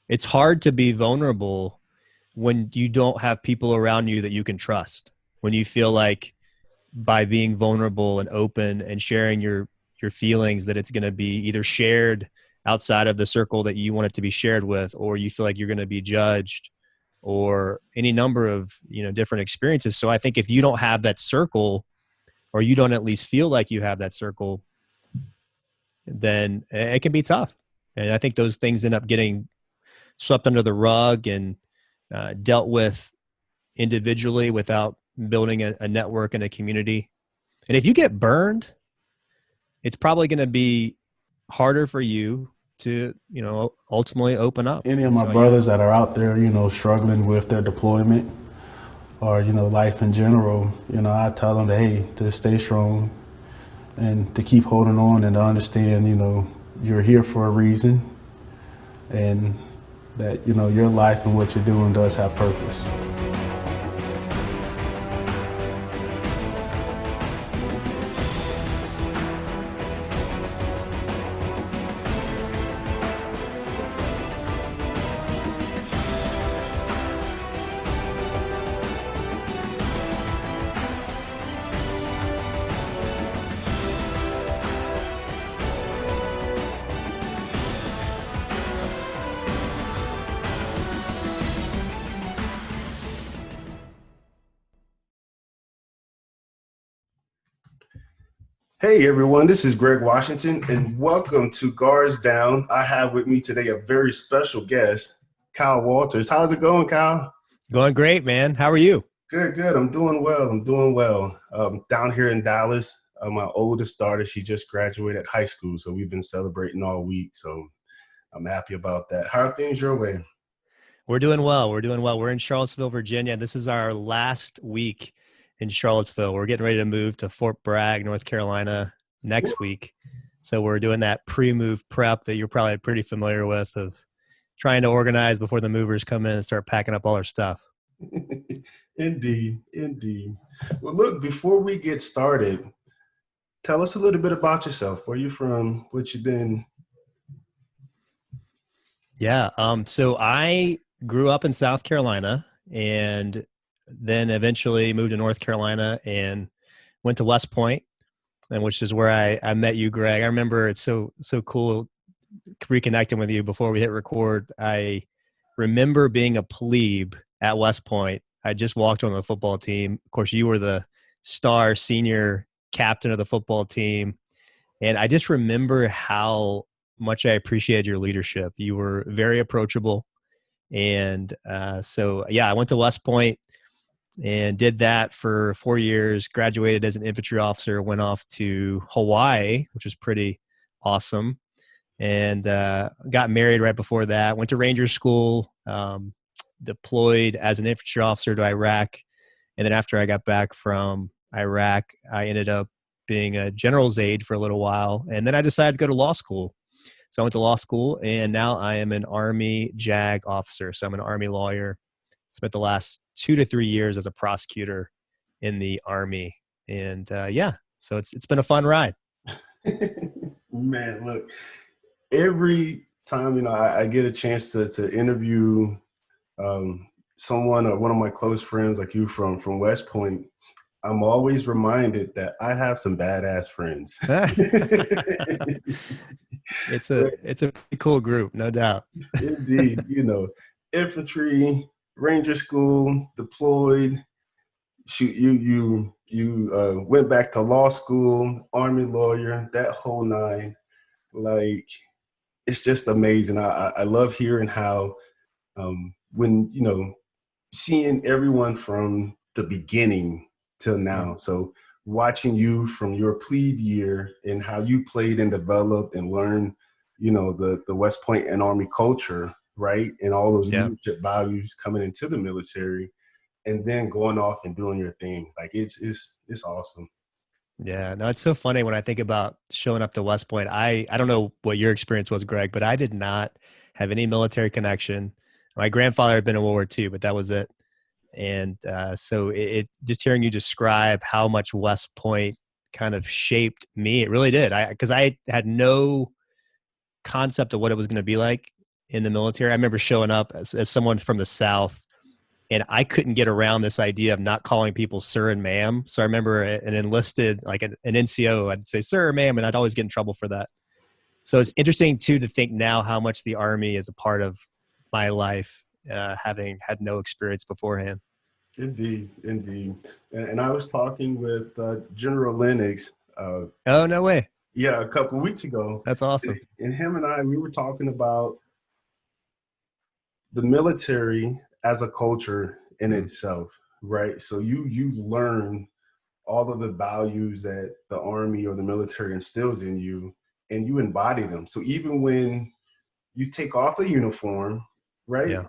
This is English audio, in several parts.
it's hard to be vulnerable when you don't have people around you that you can trust. When you feel like by being vulnerable and open and sharing your feelings that it's going to be either shared outside of the circle that you want it to be shared with, or you feel like you're going to be judged, or any number of different experiences. So I think if you don't have that circle, or you don't at least feel like you have that circle, then it can be tough. And I think those things end up getting swept under the rug and dealt with individually without building a network and a community. And if you get burned, it's probably going to be harder for you to, ultimately open up. Any of And my so, yeah. brothers that are out there, struggling with their deployment or, life in general, I tell them that, hey, to stay strong and to keep holding on and to understand, you're here for a reason and that, your life and what you're doing does have purpose. Hey everyone, this is Greg Washington and welcome to Guards Down. I have with me today a very special guest, Kyle Walters. How's it going, Kyle? Going great, man. How are you? Good. I'm doing well. Down here in Dallas, my oldest daughter, she just graduated high school, so we've been celebrating all week. So I'm happy about that. How are things your way? We're doing well. We're doing well. We're in Charlottesville, Virginia. This is our last week in Charlottesville. We're getting ready to move to Fort Bragg, North Carolina next week. So we're doing that pre-move prep that you're probably pretty familiar with, of trying to organize before the movers come in and start packing up all our stuff. Indeed. Well, look, before we get started, tell us a little bit about yourself. Where you from? What you been? Yeah. So I grew up in South Carolina and then eventually moved to North Carolina and went to West Point, and which is where I met you, Greg. I remember it's so cool reconnecting with you before we hit record. I remember being a plebe at West Point. I just walked on the football team. Of course, you were the star senior captain of the football team. And I just remember how much I appreciated your leadership. You were very approachable. And I went to West Point and did that for 4 years, graduated as an infantry officer, went off to Hawaii, which was pretty awesome, and got married right before that. Went to Ranger School, deployed as an infantry officer to Iraq. And then after I got back from Iraq, I ended up being a general's aide for a little while. And then I decided to go to law school. So I went to law school, and now I am an Army JAG officer. So I'm an Army lawyer. Spent the last 2 to 3 years as a prosecutor in the Army. And so it's been a fun ride. Man, look, every time I get a chance to interview someone or one of my close friends like you from West Point, I'm always reminded that I have some badass friends. It's a pretty cool group, no doubt. Indeed, infantry, Ranger School, deployed. Shoot, you went back to law school, Army lawyer, that whole nine. Like, it's just amazing. I love hearing how when seeing everyone from the beginning till now. So watching you from your plebe year and how you played and developed and learned, the West Point and Army culture, right? And all those Yeah. leadership values coming into the military and then going off and doing your thing. Like it's awesome. Yeah, no, it's so funny when I think about showing up to West Point. I don't know what your experience was, Greg, but I did not have any military connection. My grandfather had been in World War II, but that was it. And so it just hearing you describe how much West Point kind of shaped me, it really did. Because I had no concept of what it was going to be like in the military. I remember showing up as someone from the South, and I couldn't get around this idea of not calling people sir and ma'am. So I remember an enlisted, like an NCO, I'd say sir or ma'am, and I'd always get in trouble for that. So it's interesting too to think now how much the Army is a part of my life, having had no experience beforehand. Indeed, indeed. And I was talking with General Lennox, Oh, no way. yeah, a couple of weeks ago, That's awesome. and him and I, we were talking about the military as a culture in itself, right? So you learn all of the values that the Army or the military instills in you, and you embody them. So even when you take off the uniform, right? Yeah.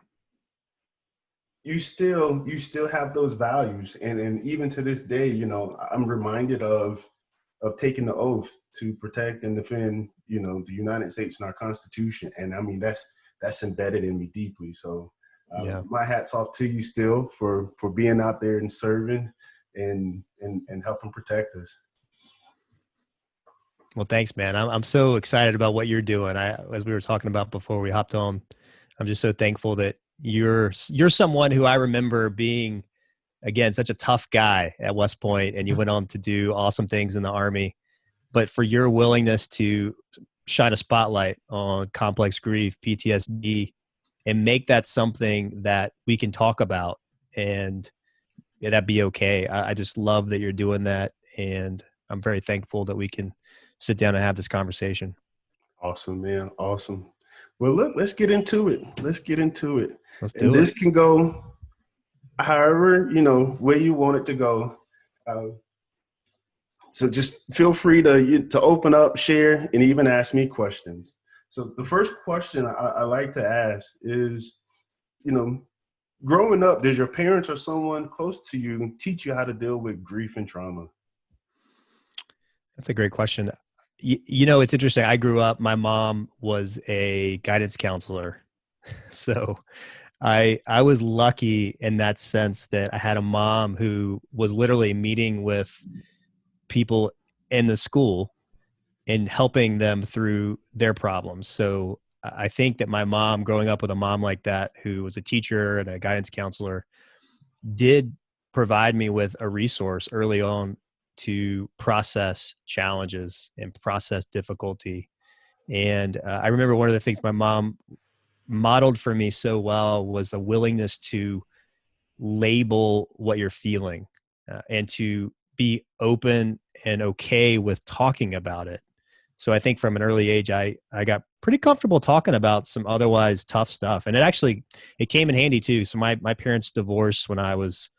You still have those values, and even to this day, I'm reminded of taking the oath to protect and defend, the United States and our Constitution. And I mean, that's embedded in me deeply. So Yeah. my hat's off to you still for being out there and serving and helping protect us. Well, thanks, man. I'm so excited about what you're doing. As we were talking about before we hopped on, I'm just so thankful that you're someone who I remember being, again, such a tough guy at West Point, and you went on to do awesome things in the Army. But for your willingness to shine a spotlight on complex grief, PTSD, and make that something that we can talk about, and that be okay. I just love that you're doing that, and I'm very thankful that we can sit down and have this conversation. Awesome, man. Awesome. Well, look, let's get into it. Let's get into it. Let's And do it. this can go however, where you want it to go. Uh, so just feel free to open up, share, and even ask me questions. So the first question I like to ask is, growing up, does your parents or someone close to you teach you how to deal with grief and trauma? That's a great question. It's interesting. I grew up, my mom was a guidance counselor. So I was lucky in that sense that I had a mom who was literally meeting with people in the school and helping them through their problems. So I think that my mom, growing up with a mom like that, who was a teacher and a guidance counselor, did provide me with a resource early on to process challenges and process difficulty. And I remember one of the things my mom modeled for me so well was a willingness to label what you're feeling, and to be open and okay with talking about it. So I think from an early age, I got pretty comfortable talking about some otherwise tough stuff. And it came in handy too. So my parents divorced when I was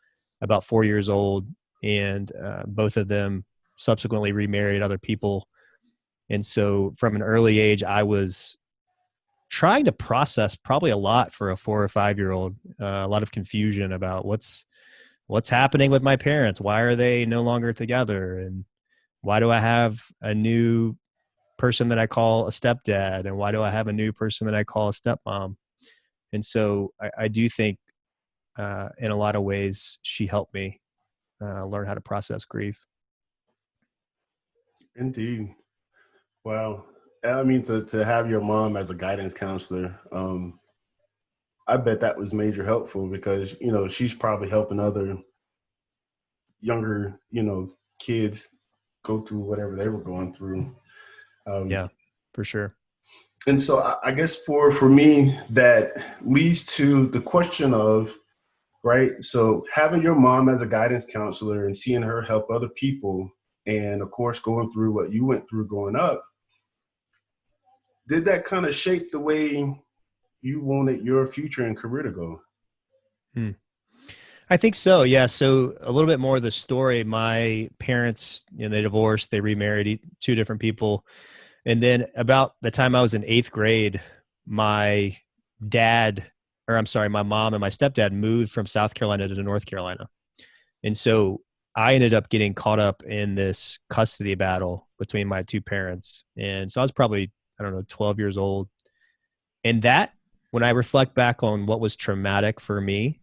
about 4 years old, and both of them subsequently remarried other people. And so from an early age, I was trying to process probably a lot for a 4 or 5 year old, a lot of confusion about what's happening with my parents. Why are they no longer together? And why do I have a new person that I call a stepdad? And why do I have a new person that I call a stepmom? And so I do think, in a lot of ways, she helped me learn how to process grief. Indeed. Wow. I mean, to have your mom as a guidance counselor, I bet that was major helpful because, she's probably helping other younger, kids go through whatever they were going through. Yeah, for sure. And so I guess for me, that leads to the question of, right? So having your mom as a guidance counselor and seeing her help other people, and of course, going through what you went through growing up, did that kind of shape the way you wanted your future and career to go? Hmm. I think so. Yeah. So a little bit more of the story. My parents, they divorced, they remarried, two different people. And then about the time I was in eighth grade, my my mom and my stepdad moved from South Carolina to North Carolina. And so I ended up getting caught up in this custody battle between my two parents. And so I was probably, I don't know, 12 years old. And that, when I reflect back on what was traumatic for me,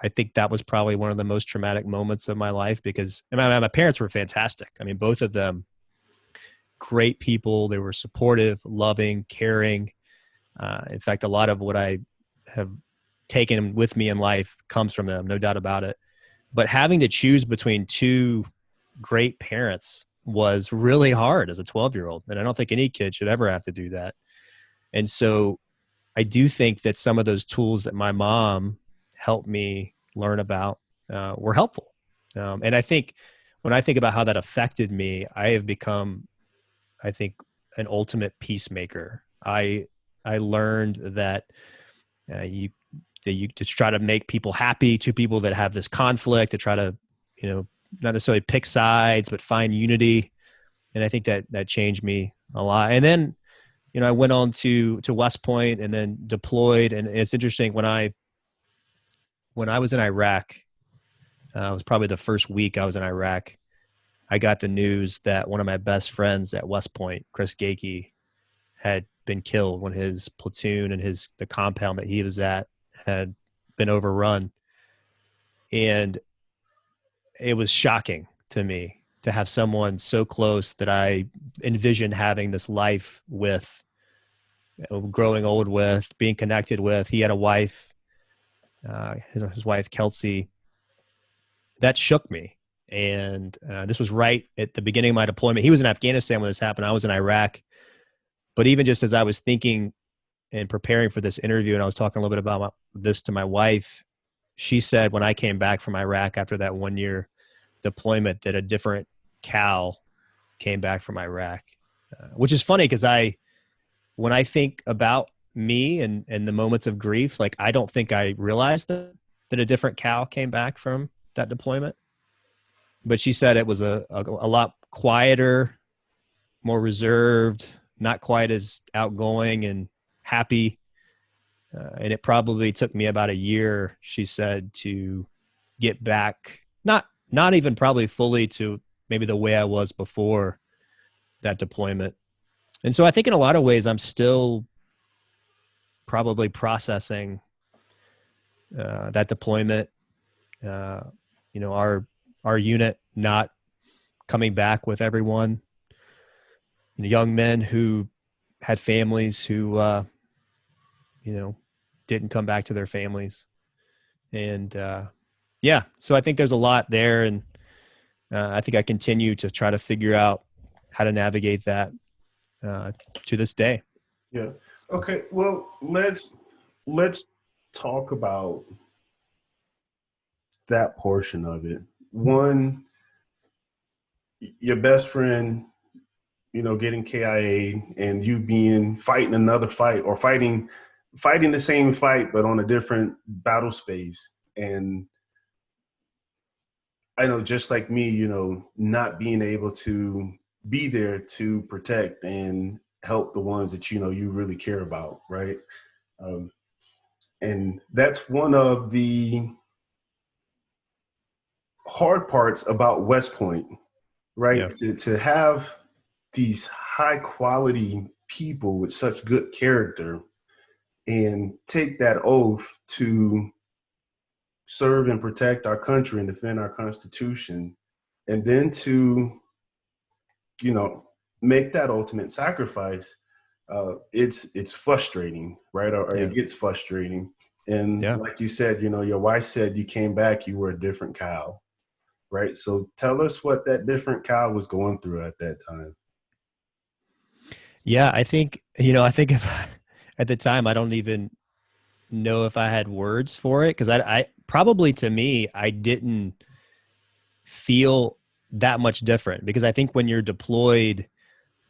I think that was probably one of the most traumatic moments of my life, because my parents were fantastic. I mean, both of them, great people. They were supportive, loving, caring. In fact, a lot of what I have taken with me in life comes from them, no doubt about it. But having to choose between two great parents was really hard as a 12-year-old. And I don't think any kid should ever have to do that. And so I do think that some of those tools that my mom helped me learn about were helpful. And I think when I think about how that affected me, I have become, I think, an ultimate peacemaker. I learned that you that you just try to make people happy, two people that have this conflict, to try to, not necessarily pick sides, but find unity. And I think that changed me a lot. And then, I went on to West Point and then deployed. And it's interesting, when I was in Iraq, it was probably the first week I was in Iraq, I got the news that one of my best friends at West Point, Chris Gakey, had been killed when his platoon and the compound that he was at had been overrun. And it was shocking to me to have someone so close that I envisioned having this life with, growing old with, being connected with. He had a wife, his wife, Kelsey. That shook me. And this was right at the beginning of my deployment. He was in Afghanistan when this happened. I was in Iraq. But even just as I was thinking and preparing for this interview, and I was talking a little bit about this to my wife, she said when I came back from Iraq after that 1-year deployment that a different Cal came back from Iraq, which is funny because when I think about me and the moments of grief, like I don't think I realized that a different Cal came back from that deployment. But she said it was a lot quieter, more reserved, not quite as outgoing and happy. And it probably took me about a year, she said, to get back, not even probably fully to maybe the way I was before that deployment. And so I think in a lot of ways, I'm still probably processing that deployment, our unit not coming back with everyone, young men who had families who, didn't come back to their families. And so I think there's a lot there. And I think I continue to try to figure out how to navigate that to this day. Yeah. Okay. Well, let's talk about that portion of it. One, your best friend, getting KIA and you fighting another fight or fighting the same fight, but on a different battle space. And I know just like me, not being able to be there to protect and help the ones that, you really care about. Right. And that's one of the hard parts about West Point, right? Yeah. To have these high quality people with such good character and take that oath to serve and protect our country and defend our Constitution, and then to, make that ultimate sacrifice, it's frustrating, right? Or it gets frustrating. And like you said, your wife said you came back, you were a different Kyle, right? So tell us what that different Kyle was going through at that time. Yeah, I think if at the time, I don't even know if I had words for it, because I probably, to me, I didn't feel that much different, because I think when you're deployed,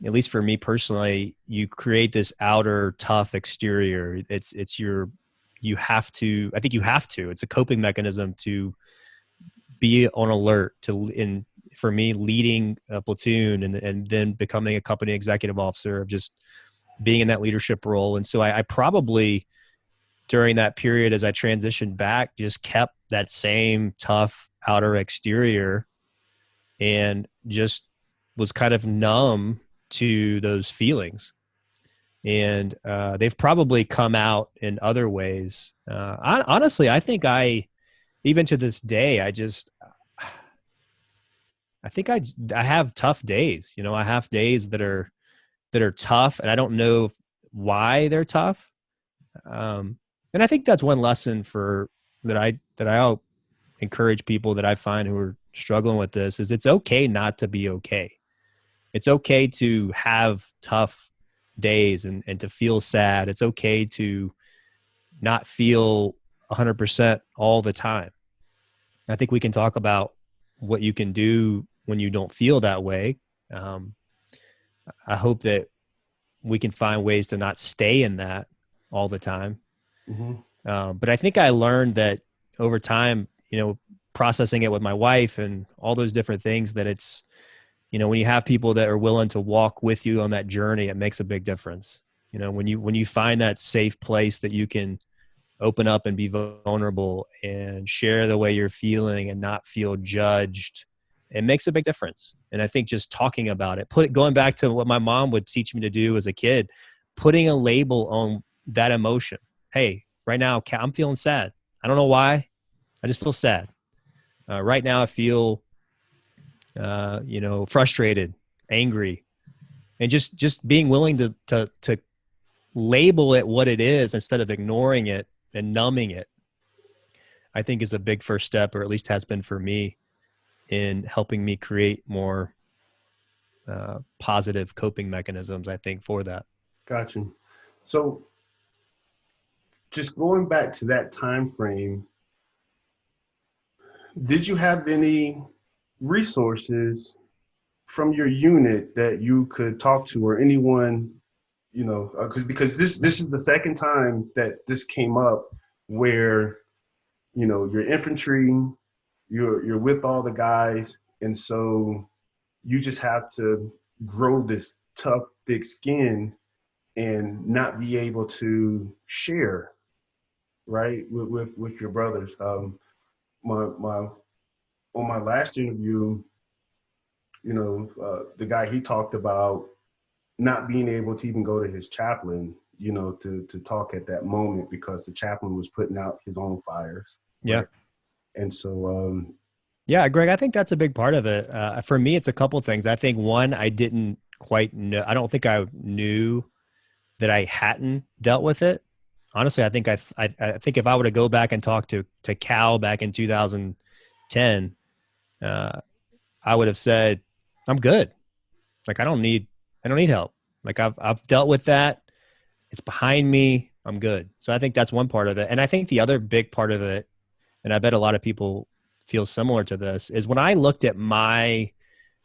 at least for me personally, you create this outer tough exterior. I think you have to, it's a coping mechanism to be on alert for me, leading a platoon and then becoming a company executive officer, of just being in that leadership role. And so I probably, during that period, as I transitioned back, just kept that same tough outer exterior and just was kind of numb to those feelings. And they've probably come out in other ways. Honestly, I think even to this day, I think I have tough days. I have days that are tough, and I don't know why they're tough. And I think that's one lesson that I'll encourage people that I find who are struggling with this is it's okay not to be okay. It's okay to have tough days and to feel sad. It's okay to not feel 100% all the time. I think we can talk about what you can do when you don't feel that way. Um, I hope that we can find ways to not stay in that all the time. Mm-hmm. But I think I learned that over time, processing it with my wife and all those different things, that it's, when you have people that are willing to walk with you on that journey, it makes a big difference. When you find that safe place that you can open up and be vulnerable and share the way you're feeling and not feel judged, it makes a big difference. And I think just talking about it, going back to what my mom would teach me to do as a kid, putting a label on that emotion. Hey, right now I'm feeling sad. I don't know why. I just feel sad. Right now I feel, frustrated, angry, and just being willing to label it what it is instead of ignoring it and numbing it, I think is a big first step, or at least has been for me, in helping me create more positive coping mechanisms, I think, for that. Gotcha. So just going back to that time frame, did you have any resources from your unit that you could talk to, or anyone, because this is the second time that this came up, where you're infantry, you're with all the guys, and so you just have to grow this tough, thick skin and not be able to share, right, with your brothers. My on my last interview, the guy, he talked about not being able to even go to his chaplain, to talk at that moment because the chaplain was putting out his own fires. Yeah. Right? And so, yeah, Greg, I think that's a big part of it. For me, it's a couple of things. I think one, I didn't quite know. I don't think I knew that I hadn't dealt with it. Honestly, I think I think if I were to go back and talk to Cal back in 2010, I would have said, I'm good. Like, I don't need help. Like, I've dealt with that. It's behind me. I'm good. So I think that's one part of it. And I think the other big part of it, and I bet a lot of people feel similar to this, is when I looked at my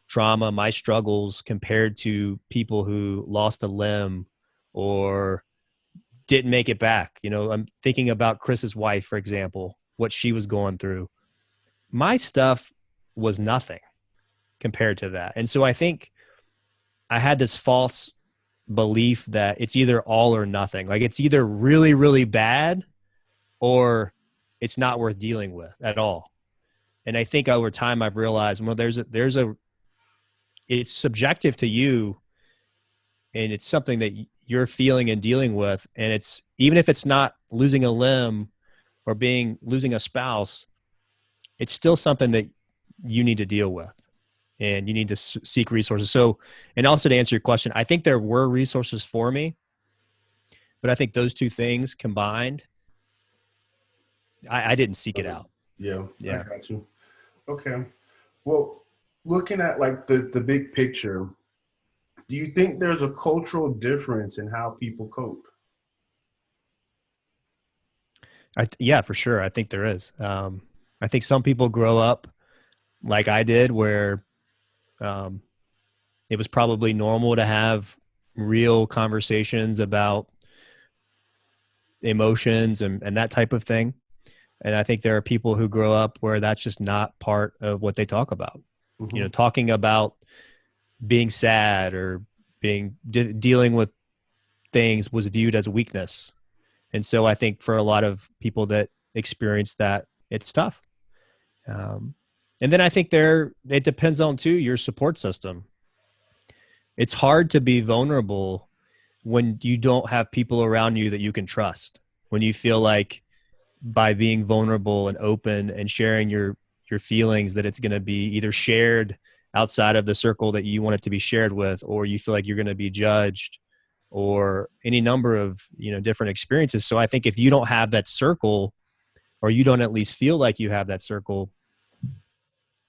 trauma, my struggles compared to people who lost a limb or didn't make it back. I'm thinking about Chris's wife, for example, what she was going through. My stuff was nothing compared to that. And so I think I had this false belief that it's either all or nothing. Like, it's either really, really bad or it's not worth dealing with at all. And I think over time I've realized, well, it's subjective to you, and it's something that you're feeling and dealing with. And it's, even if it's not losing a limb or losing a spouse, it's still something that you need to deal with, and you need to seek resources. So, and also to answer your question, I think there were resources for me, but I think those two things combined, I didn't seek it out. Yeah. Yeah. I got you. Okay. Well, looking at like the big picture, do you think there's a cultural difference in how people cope? Yeah, for sure. I think there is. I think some people grow up like I did, where it was probably normal to have real conversations about emotions and that type of thing. And I think there are people who grow up where that's just not part of what they talk about. Mm-hmm. Talking about being sad or dealing with things was viewed as weakness. And so I think for a lot of people that experience that, it's tough. And then I think it depends on too, your support system. It's hard to be vulnerable when you don't have people around you that you can trust, when you feel like by being vulnerable and open and sharing your feelings, that it's going to be either shared outside of the circle that you want it to be shared with, or you feel like you're going to be judged, or any number of, different experiences. So I think if you don't have that circle, or you don't at least feel like you have that circle,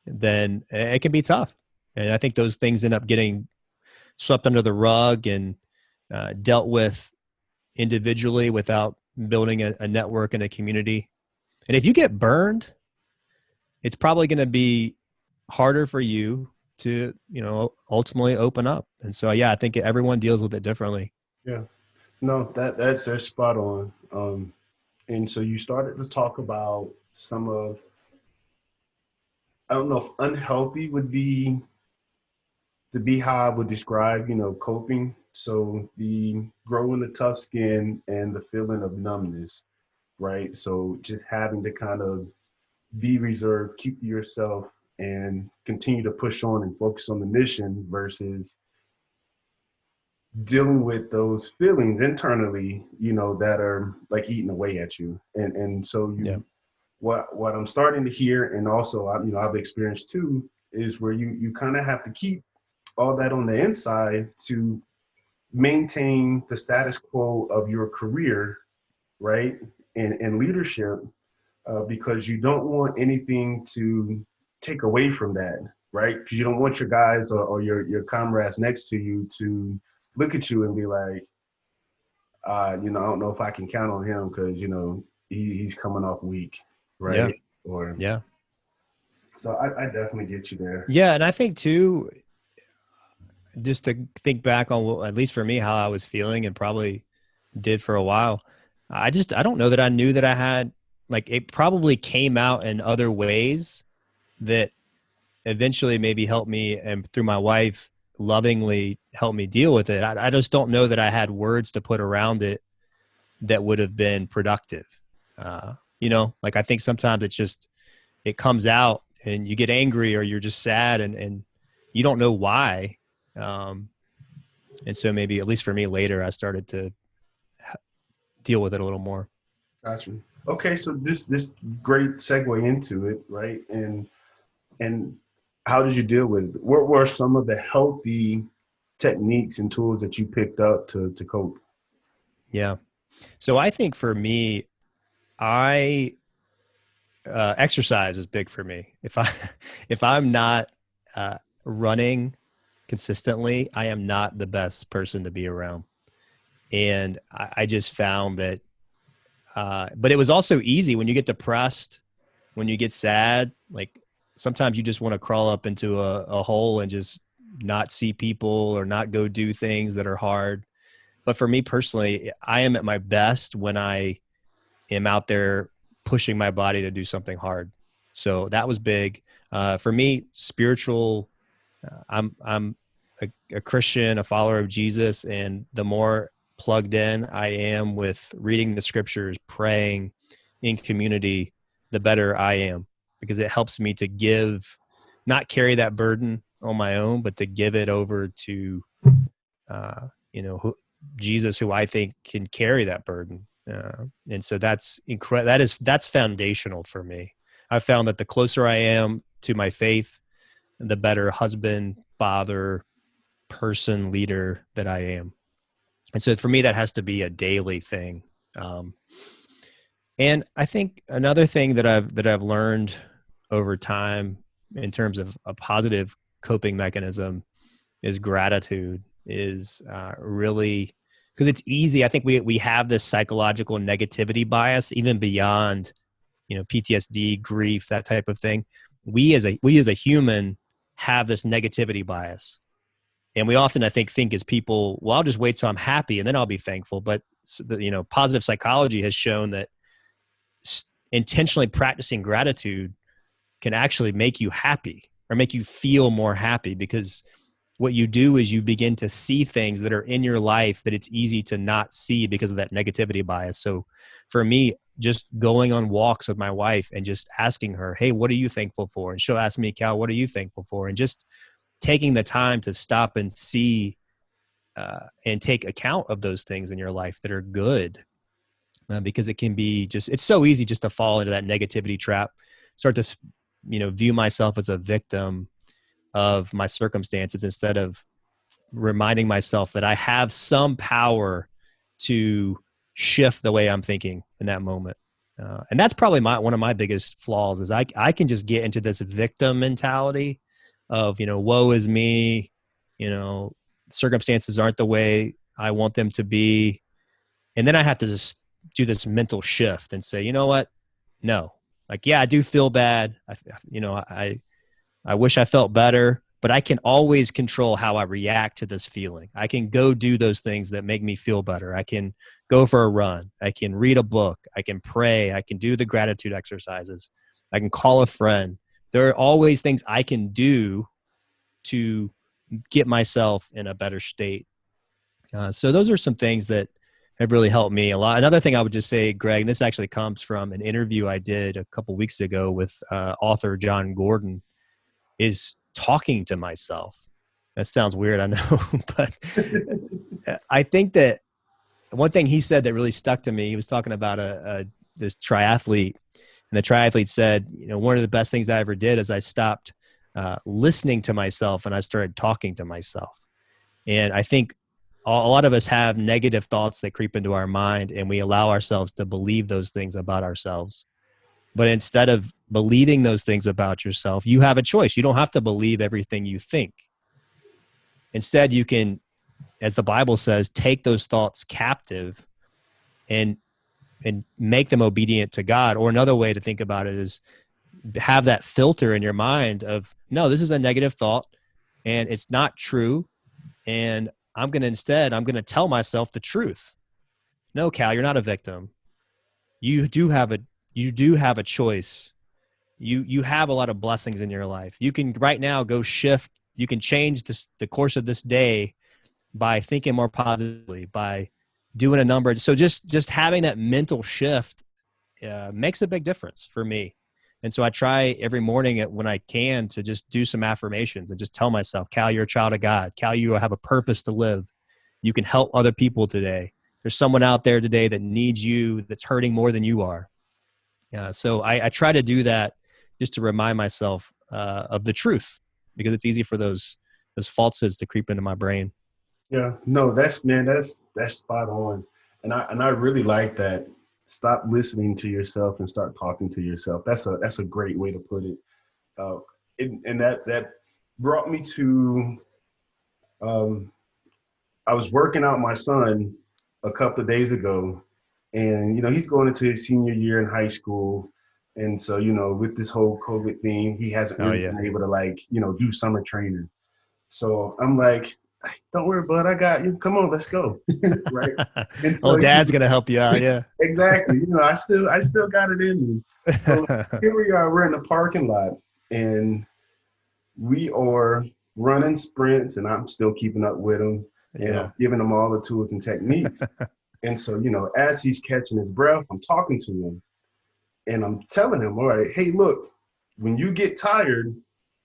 then it can be tough. And I think those things end up getting swept under the rug and dealt with individually without building a network and a community. And if you get burned, it's probably going to be harder for you to, ultimately open up. And so, yeah, I think everyone deals with it differently. Yeah. No, that's spot on. And so you started to talk about some of, I don't know if unhealthy would be how I would describe, coping. So the growing the tough skin and the feeling of numbness, right? So just having to kind of be reserved, keep to yourself, and continue to push on and focus on the mission versus dealing with those feelings internally, that are like eating away at you. And so what I'm starting to hear, and also I've experienced too, is where you kind of have to keep all that on the inside to maintain the status quo of your career, right? And leadership, because you don't want anything to take away from that, right? Because you don't want your guys or your comrades next to you to look at you and be like, I don't know if I can count on him because, he's coming off weak, right? Yeah. So I definitely get you there. Yeah. And I think too, just to think back on, at least for me, how I was feeling and probably did for a while, I don't know that I knew that I had, like, it probably came out in other ways that eventually maybe helped me, and through my wife lovingly helped me deal with it. I just don't know that I had words to put around it that would have been productive. Like, I think sometimes it comes out and you get angry or you're just sad and you don't know why. And so maybe, at least for me, later I started to deal with it a little more. Gotcha. Okay, so this great segue into it, right? And how did you deal with it? What were some of the healthy techniques and tools that you picked up to cope? Yeah. So I think for me, exercise is big for me. If I'm not running consistently, I am not the best person to be around. And I just found that, but it was also easy when you get depressed, when you get sad, like sometimes you just want to crawl up into a hole and just not see people or not go do things that are hard. But for me personally, I am at my best when I am out there pushing my body to do something hard. So that was big. For me, spiritual, I'm a Christian, a follower of Jesus, and the more plugged in I am with reading the scriptures, praying in community, the better I am, because it helps me to not carry that burden on my own, but to give it over to, Jesus, who I think can carry that burden. And so that's incredible. That's foundational for me. I've found that the closer I am to my faith, the better husband, father, person, leader that I am. And so for me, that has to be a daily thing. And I think another thing that I've learned over time in terms of a positive coping mechanism is gratitude. Is really, because it's easy. I think we have this psychological negativity bias, even beyond, PTSD, grief, that type of thing. We as a human have this negativity bias. And we often, I think as people, well, I'll just wait till I'm happy and then I'll be thankful. But positive psychology has shown that intentionally practicing gratitude can actually make you happy or make you feel more happy, because what you do is you begin to see things that are in your life that it's easy to not see because of that negativity bias. So for me, just going on walks with my wife and just asking her, hey, what are you thankful for? And she'll ask me, Cal, what are you thankful for? And just taking the time to stop and see and take account of those things in your life that are good, because it can be it's so easy just to fall into that negativity trap, start to, view myself as a victim of my circumstances instead of reminding myself that I have some power to shift the way I'm thinking in that moment. And that's probably one of my biggest flaws is I can just get into this victim mentality of, woe is me, circumstances aren't the way I want them to be. And then I have to just do this mental shift and say, you know what? No, like, yeah, I do feel bad. I wish I felt better, but I can always control how I react to this feeling. I can go do those things that make me feel better. I can go for a run. I can read a book. I can pray. I can do the gratitude exercises. I can call a friend. There are always things I can do to get myself in a better state. So those are some things that have really helped me a lot. Another thing I would just say, Greg, and this actually comes from an interview I did a couple weeks ago with author John Gordon, is talking to myself. That sounds weird, I know, but I think that one thing he said that really stuck to me, he was talking about this triathlete, and the triathlete said, one of the best things I ever did is I stopped listening to myself and I started talking to myself. And I think a lot of us have negative thoughts that creep into our mind, and we allow ourselves to believe those things about ourselves. But instead of believing those things about yourself, you have a choice. You don't have to believe everything you think. Instead, you can, as the Bible says, take those thoughts captive and make them obedient to God. Or another way to think about it is have that filter in your mind of, no, this is a negative thought and it's not true. And I'm going to tell myself the truth. No, Cal, you're not a victim. You do have a choice. You have a lot of blessings in your life. You can right now go shift. You can change the course of this day by thinking more positively, by doing a number. So just having that mental shift makes a big difference for me. And so I try every morning when I can to just do some affirmations and just tell myself, Cal, you're a child of God. Cal, you have a purpose to live. You can help other people today. There's someone out there today that needs you, that's hurting more than you are. So I try to do that just to remind myself of the truth, because it's easy for those falsehoods to creep into my brain. Yeah, no, that's spot on. And I really like that. Stop listening to yourself and start talking to yourself. That's a great way to put it. Uh, and that brought me to, I was working out my son a couple of days ago, and he's going into his senior year in high school. And so, with this whole COVID thing, he hasn't really been able to do summer training. So I'm like, don't worry, bud, I got you. Come on, let's go. Right. And so Dad's gonna help you out. Yeah. Exactly. I still got it in me. So here we are, we're in the parking lot and we are running sprints, and I'm still keeping up with him. And I'm giving him all the tools and techniques. And so, as he's catching his breath, I'm talking to him and I'm telling him, all right, hey, look, when you get tired,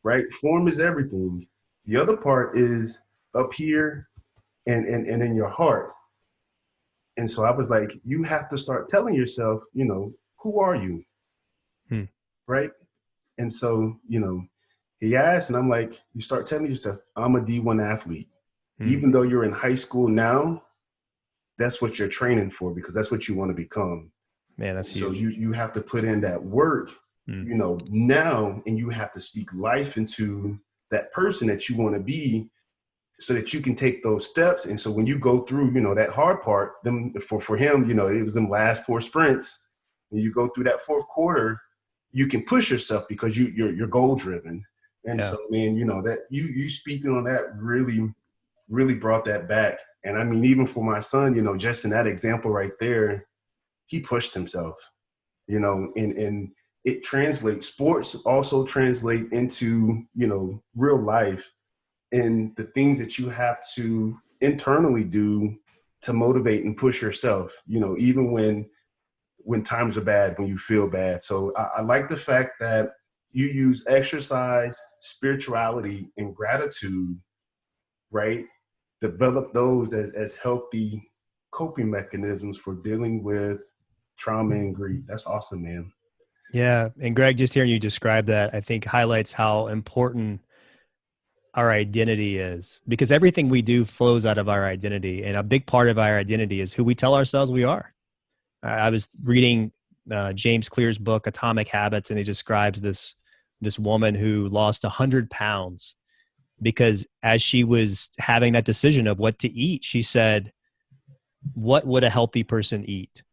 right, form is everything. The other part is up here and in your heart. And so I was like, you have to start telling yourself, who are you? Right. And so, he asked, and I'm like, you start telling yourself, I'm a D1 athlete. Even though you're in high school now, that's what you're training for, because that's what you want to become. Man, that's huge. So you have to put in that work, now, and you have to speak life into that person that you want to be, so that you can take those steps. And so when you go through, that hard part, for him, it was them last 4 sprints. When you go through that fourth quarter, you can push yourself because you're goal driven. And so, man, that you speaking on that really brought that back. And I mean, even for my son, just in that example right there, he pushed himself, and it translates. Sports also translate into, real life, and the things that you have to internally do to motivate and push yourself, even when times are bad, when you feel bad. So I like the fact that you use exercise, spirituality, and gratitude, right? Develop those as healthy coping mechanisms for dealing with trauma and grief. That's awesome, man. Yeah. And Greg, just hearing you describe that, I think highlights how important our identity is, because everything we do flows out of our identity. And a big part of our identity is who we tell ourselves we are. I was reading James Clear's book, Atomic Habits, and he describes this woman who lost 100 pounds because as she was having that decision of what to eat, she said, what would a healthy person eat?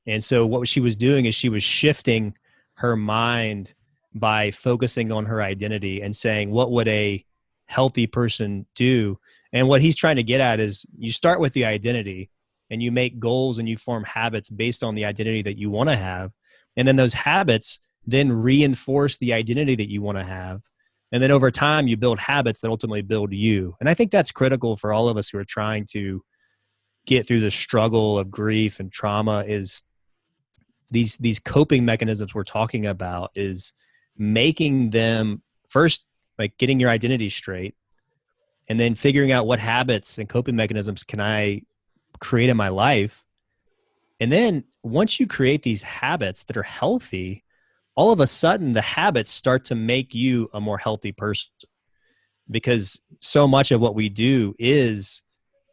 And so what she was doing is she was shifting her mind by focusing on her identity and saying, what would a healthy person do? And what he's trying to get at is you start with the identity and you make goals and you form habits based on the identity that you want to have. And then those habits then reinforce the identity that you want to have. And then over time, you build habits that ultimately build you. And I think that's critical for all of us who are trying to get through the struggle of grief and trauma is these coping mechanisms we're talking about is making them first, like getting your identity straight and then figuring out what habits and coping mechanisms can I create in my life. And then once you create these habits that are healthy, all of a sudden the habits start to make you a more healthy person because so much of what we do is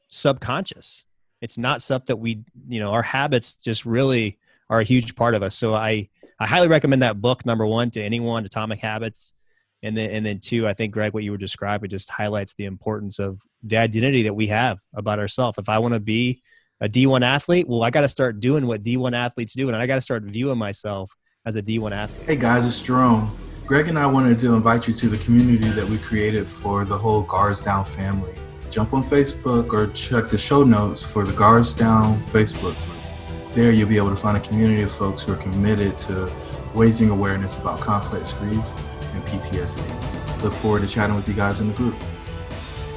subconscious. It's not stuff that we, our habits just really are a huge part of us. So I highly recommend that book, number one, to anyone, Atomic Habits. And then two, I think, Greg, what you were describing just highlights the importance of the identity that we have about ourselves. If I want to be a D1 athlete, well, I got to start doing what D1 athletes do. And I got to start viewing myself as a D1 athlete. Hey guys, it's Jerome. Greg and I wanted to invite you to the community that we created for the whole Guards Down family. Jump on Facebook or check the show notes for the Guards Down Facebook group. There you'll be able to find a community of folks who are committed to raising awareness about complex grief and PTSD. Look forward to chatting with you guys in the group.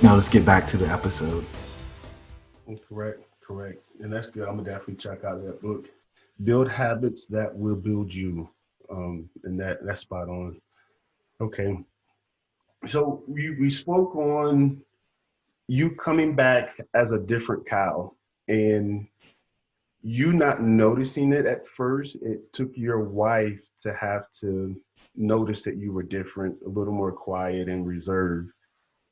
Now let's get back to the episode. Correct. And that's good. I'm gonna definitely check out that book. Build habits that will build you. And that's spot on. Okay. So we spoke on you coming back as a different Kyle and you not noticing it at first. It took your wife to have to notice that you were different, a little more quiet and reserved,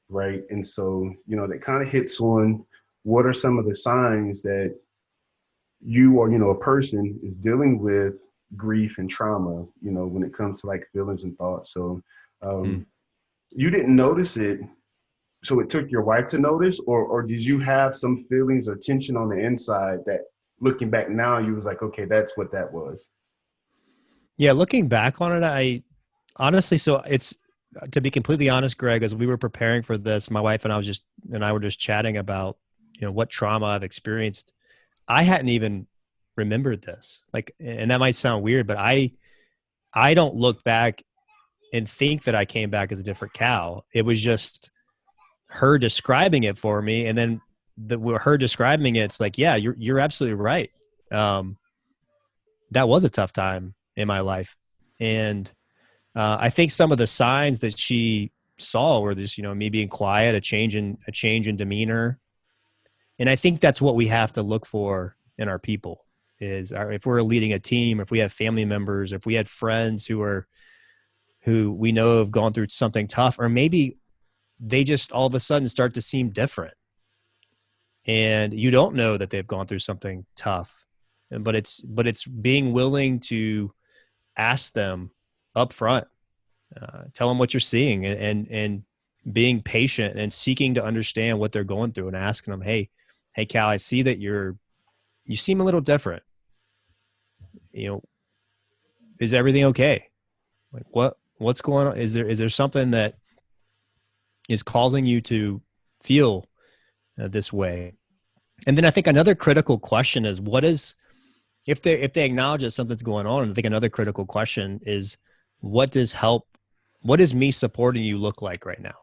right? And so, that kind of hits on what are some of the signs that you or, a person is dealing with grief and trauma, when it comes to like feelings and thoughts. So you didn't notice it. So it took your wife to notice, or did you have some feelings or tension on the inside that looking back now, you was like, okay, that's what that was? Yeah. Looking back on it, I honestly, so it's, to be completely honest, Greg, as we were preparing for this, my wife and I were just chatting about, what trauma I've experienced. I hadn't even remembered this. Like, and that might sound weird, but I don't look back and think that I came back as a different Cal. It was just her describing it for me. And then her describing it, it's like, yeah, you're absolutely right. That was a tough time in my life. And I think some of the signs that she saw were this, me being quiet, a change in demeanor. And I think that's what we have to look for in our people is if we're leading a team, if we have family members, if we had friends who we know have gone through something tough, or maybe they just all of a sudden start to seem different and you don't know that they've gone through something tough, but it's being willing to ask them up front, tell them what you're seeing and being patient and seeking to understand what they're going through and asking them, Hey, Cal, I see that you seem a little different. Is everything okay? Like what's going on? Is there something that is causing you to feel this way? And then I think another critical question is if they acknowledge that something's going on, I think another critical question is what does me supporting you look like right now?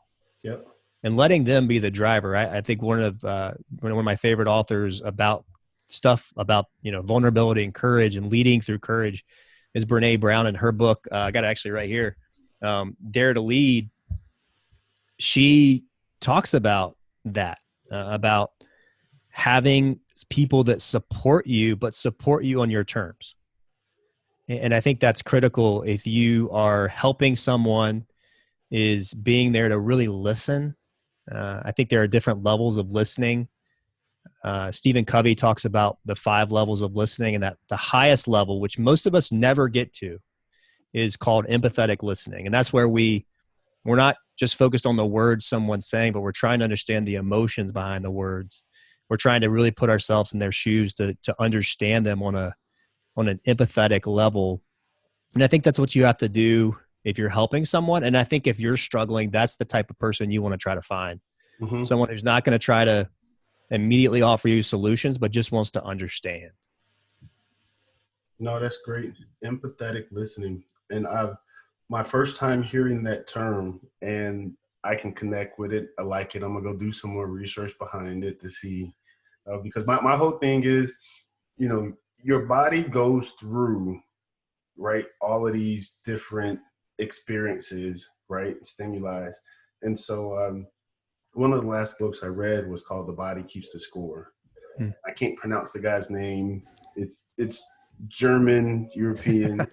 Yep. And letting them be the driver. I think one of my favorite authors about stuff about, vulnerability and courage and leading through courage is Brene Brown. In her book, I got it actually right here, Dare to Lead. She talks about that, about having people that support you, but support you on your terms. And I think that's critical if you are helping someone is being there to really listen. I think there are different levels of listening. Stephen Covey talks about the 5 levels of listening, and that the highest level, which most of us never get to, is called empathetic listening. And that's where we're not just focused on the words someone's saying, but we're trying to understand the emotions behind the words. We're trying to really put ourselves in their shoes to understand them on an empathetic level. And I think that's what you have to do if you're helping someone. And I think if you're struggling, that's the type of person you want to try to find. Mm-hmm. Someone who's not going to try to immediately offer you solutions, but just wants to understand. No, that's great. Empathetic listening. And my first time hearing that term, and I can connect with it. I like it. I'm gonna go do some more research behind it to see, because my whole thing is, your body goes through, right, all of these different experiences, right, stimuli. And so one of the last books I read was called The Body Keeps the Score. I can't pronounce the guy's name. It's German, European,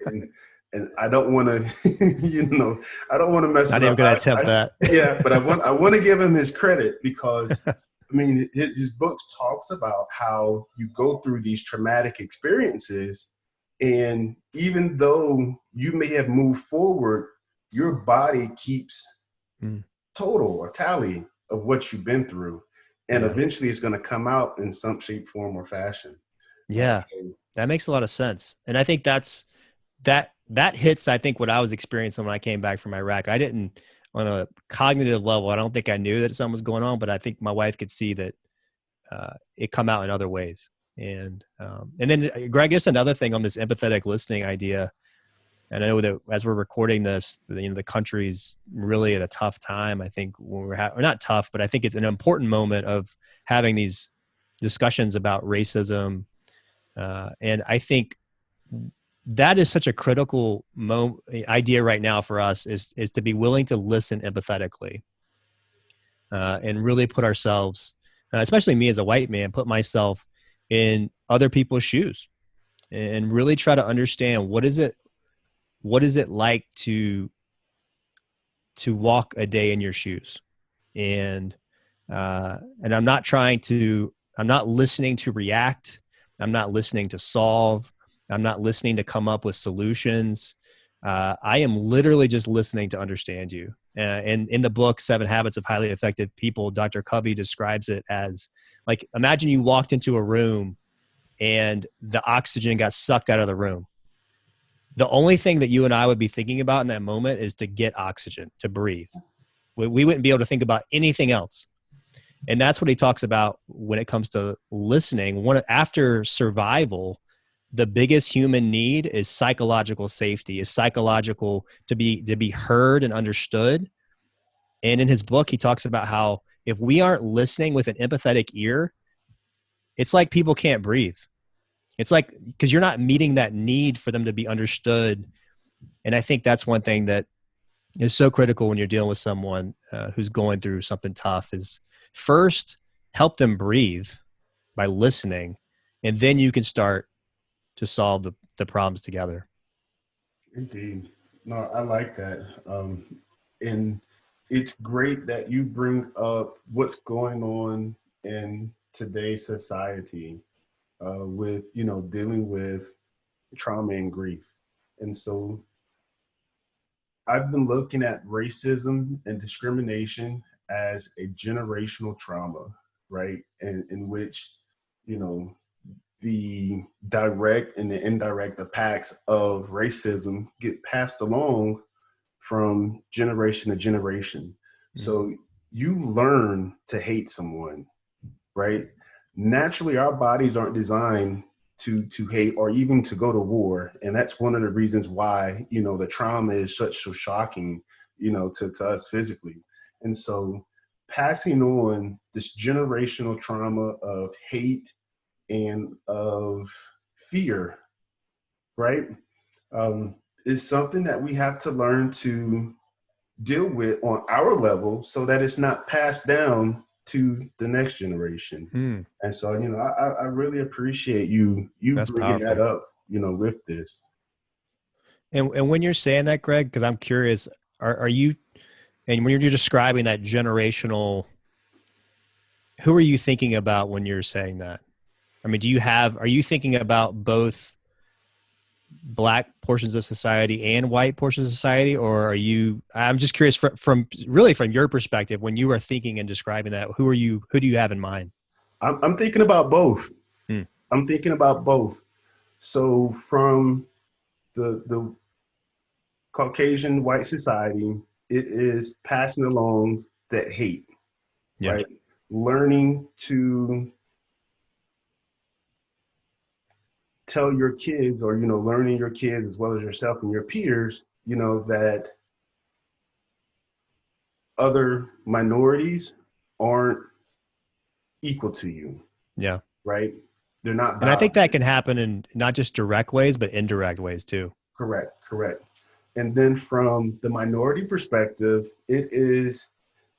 and I don't want to, I don't want to mess it up. Not even going to attempt that. Yeah, but I want to give him his credit, because I mean, his books talks about how you go through these traumatic experiences, and even though you may have moved forward, your body keeps total or tally of what you've been through, and eventually it's going to come out in some shape, form, or fashion. Yeah, that makes a lot of sense. And I think that hits, I think, what I was experiencing when I came back from Iraq. I didn't, on a cognitive level, I don't think I knew that something was going on, but I think my wife could see that it come out in other ways. And then, Greg, just another thing on this empathetic listening idea. And I know that as we're recording this, the country's really at a tough time. I think when we're or not tough, but I think it's an important moment of having these discussions about racism. And I think that is such a critical idea right now for us is to be willing to listen empathetically and really put ourselves, especially me as a white man, put myself in other people's shoes and really try to understand what is it like to walk a day in your shoes. And I'm not listening to react. I'm not listening to solve. I'm not listening to come up with solutions. I am literally just listening to understand you. And in the book, 7 Habits of Highly Effective People, Dr. Covey describes it as like, imagine you walked into a room and the oxygen got sucked out of the room. The only thing that you and I would be thinking about in that moment is to get oxygen, to breathe. We wouldn't be able to think about anything else. And that's what he talks about when it comes to listening. After survival, the biggest human need is psychological safety, is psychological to be heard and understood. And in his book, he talks about how if we aren't listening with an empathetic ear, it's like people can't breathe. It's like, because you're not meeting that need for them to be understood. And I think that's one thing that is so critical when you're dealing with someone who's going through something tough is first help them breathe by listening, and then you can start to solve the problems together. Indeed. No, I like that. And it's great that you bring up what's going on in today's society with, dealing with trauma and grief. And so I've been looking at racism and discrimination as a generational trauma, right? And in which, the direct and the indirect impacts of racism get passed along from generation to generation. Mm-hmm. So you learn to hate someone, right? Naturally, our bodies aren't designed to hate or even to go to war. And that's one of the reasons why, the trauma is so shocking, to us physically. And so passing on this generational trauma of hate and of fear, right, is something that we have to learn to deal with on our level so that it's not passed down to the next generation. And so, I really appreciate you That's bringing powerful. that up, with this. And when you're saying that, Greg, because I'm curious, are you And when you're describing that generational, who are you thinking about when you're saying that? I mean, are you thinking about both Black portions of society and white portions of society, or I'm just curious from your perspective, when you are thinking and describing that, who do you have in mind? I'm thinking about both. Hmm. I'm thinking about both. So from the Caucasian white society, it is passing along that hate, Yeah. right? Learning to tell your kids, or, learning your kids as well as yourself and your peers, that other minorities aren't equal to you, Yeah. right? They're not And I think valid. that can happen in not just direct ways, but indirect ways too. Correct. And then from the minority perspective, it is,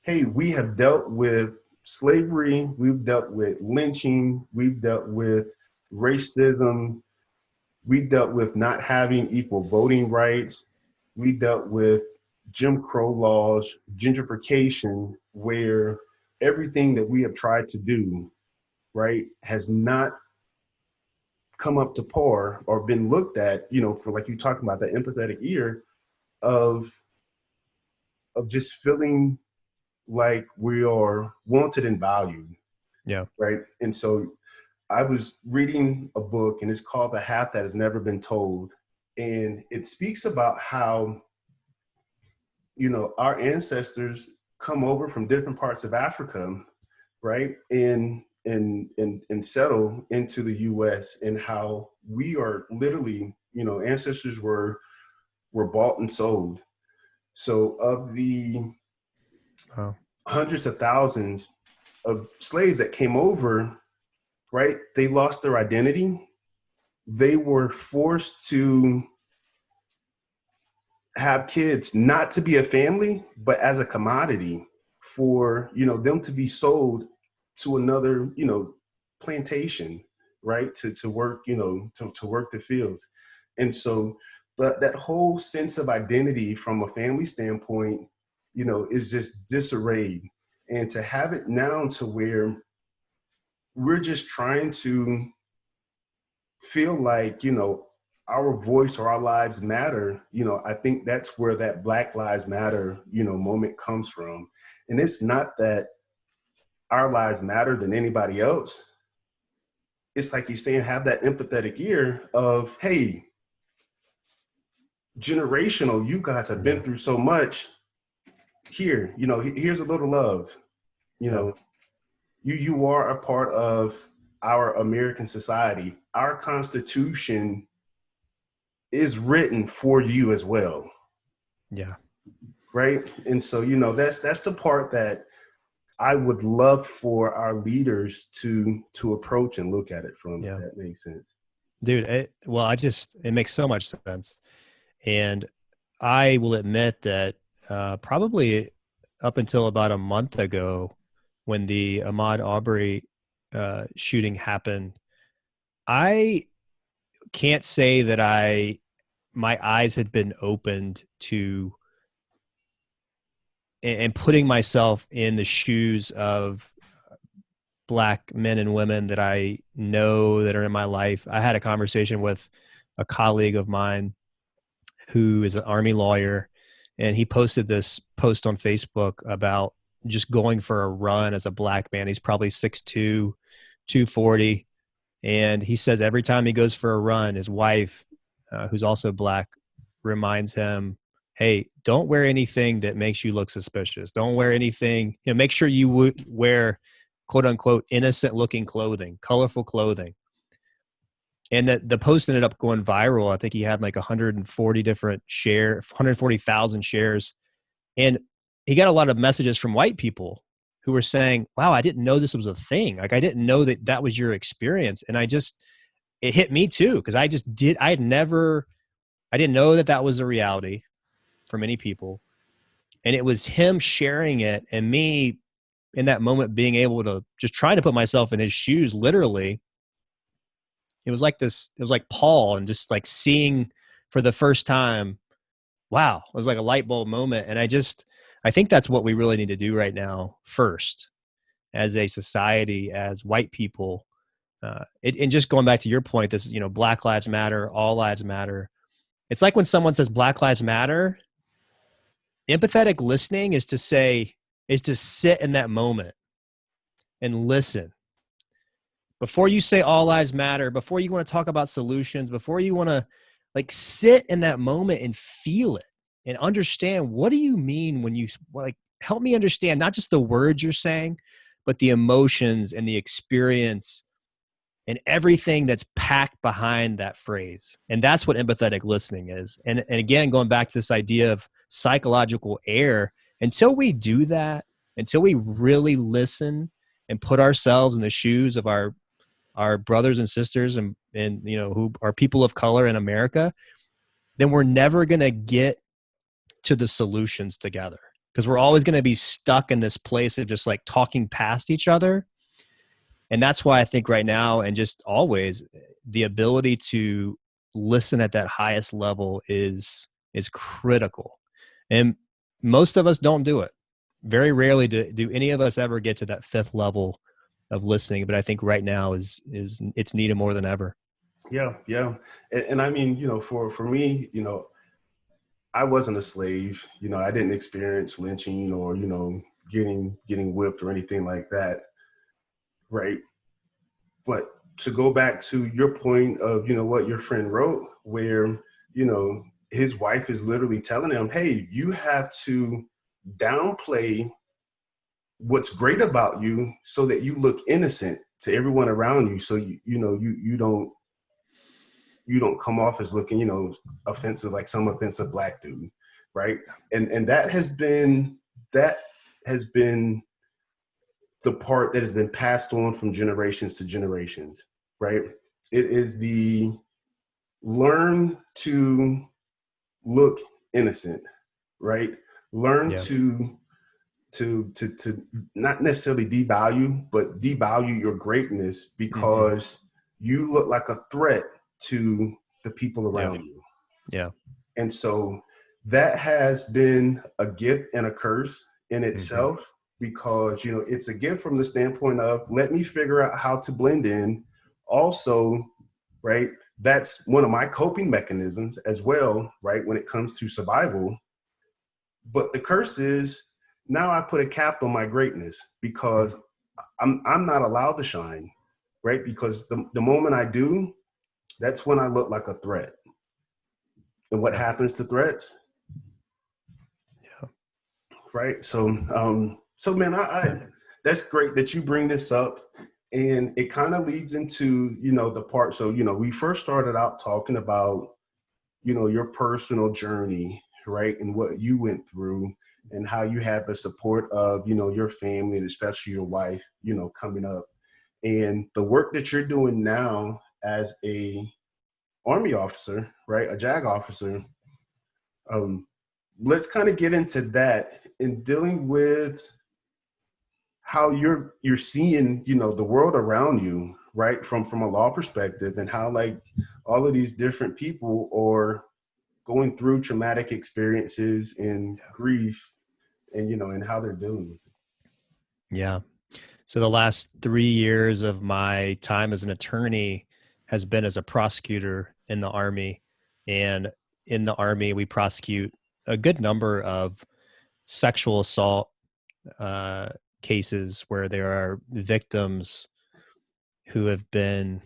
hey, we have dealt with slavery, we've dealt with lynching, we've dealt with racism, we dealt with not having equal voting rights, we dealt with Jim Crow laws, gentrification, where everything that we have tried to do, right, has not come up to par or been looked at, for, like you talking about, that empathetic ear of just feeling like we are wanted and valued. Yeah. Right. And so I was reading a book, and it's called The Half That Has Never Been Told. And it speaks about how, our ancestors come over from different parts of Africa, right? And settle into the US, and how we are literally, ancestors were bought and sold. So of the hundreds of thousands of slaves that came over, right, they lost their identity. They were forced to have kids, not to be a family, but as a commodity for, them to be sold to another, plantation, right, to work, to work the fields. And so that whole sense of identity from a family standpoint, is just disarrayed. And to have it now to where we're just trying to feel like, our voice or our lives matter, I think that's where that Black Lives Matter, moment comes from. And it's not that our lives matter than anybody else. It's like you're saying, have that empathetic ear of, hey, generational, you guys have been through so much. Here, here's a little love. You are a part of our American society. Our Constitution is written for you as well. Yeah. Right. And so, that's the part that I would love for our leaders to approach and look at it from. Yeah. If that makes sense. Dude, it makes so much sense. And I will admit that probably up until about a month ago, when the Ahmaud Arbery shooting happened, I can't say that my eyes had been opened to and putting myself in the shoes of Black men and women that I know that are in my life. I had a conversation with a colleague of mine who is an Army lawyer, and he posted this post on Facebook about just going for a run as a Black man. He's probably 6'2", 240. And he says every time he goes for a run, his wife, who's also Black, reminds him, hey, don't wear anything that makes you look suspicious. Don't wear anything, make sure you wear quote unquote innocent looking clothing, colorful clothing. And that the post ended up going viral. I think he had like 140,000 shares. And he got a lot of messages from white people who were saying, wow, I didn't know this was a thing. Like, I didn't know that was your experience. And it hit me too. Cause I didn't know that was a reality for many people. And it was him sharing it and me in that moment being able to just try to put myself in his shoes, literally. It was like Paul, and just like seeing for the first time, wow, it was like a light bulb moment. And I I think that's what we really need to do right now first, as a society, as white people. And just going back to your point, this, Black Lives Matter, all lives matter. It's like when someone says Black Lives Matter, empathetic listening is to sit in that moment and listen. Before you say all lives matter, before you want to talk about solutions, before you want to sit in that moment and feel it and understand, what do you mean when you help me understand not just the words you're saying, but the emotions and the experience and everything that's packed behind that phrase. And that's what empathetic listening is. And again, going back to this idea of psychological error, until we do that, until we really listen and put ourselves in the shoes of our brothers and sisters and who are people of color in America, then we're never going to get to the solutions together, because we're always going to be stuck in this place of just talking past each other. And that's why I think right now, and just always, the ability to listen at that highest level is critical. And most of us don't do it. Very rarely do any of us ever get to that fifth level of listening. But I think right now it's needed more than ever. Yeah. And I mean, for me, I wasn't a slave. I didn't experience lynching or, getting whipped or anything like that. Right. But to go back to your point of, what your friend wrote, where, his wife is literally telling him, hey, you have to downplay what's great about you so that you look innocent to everyone around you. So, you don't come off as looking, offensive, like some offensive Black dude. Right. And that has been the part that has been passed on from generations to generations, right? It is the learn to look innocent, right? Learn to not necessarily devalue, but devalue your greatness because you look like a threat to the people around you. Yeah. And so that has been a gift and a curse in itself. Because, it's a gift from the standpoint of, let me figure out how to blend in. Also, right, that's one of my coping mechanisms as well, right, when it comes to survival. But the curse is, now I put a cap on my greatness because I'm not allowed to shine, right? Because the moment I do, that's when I look like a threat. And what happens to threats? Yeah. Right. So, man, I that's great that you bring this up, and it kind of leads into, the part. So, we first started out talking about, your personal journey, right? And what you went through and how you had the support of, your family and especially your wife, coming up, and the work that you're doing now as a Army officer, right? A JAG officer. Let's kind of get into that in dealing with how you're seeing, the world around you, right? From a law perspective, and how all of these different people are going through traumatic experiences and grief and, and how they're dealing with it. Yeah. So the last 3 years of my time as an attorney has been as a prosecutor in the Army. And in the Army, we prosecute a good number of sexual assault cases where there are victims who have been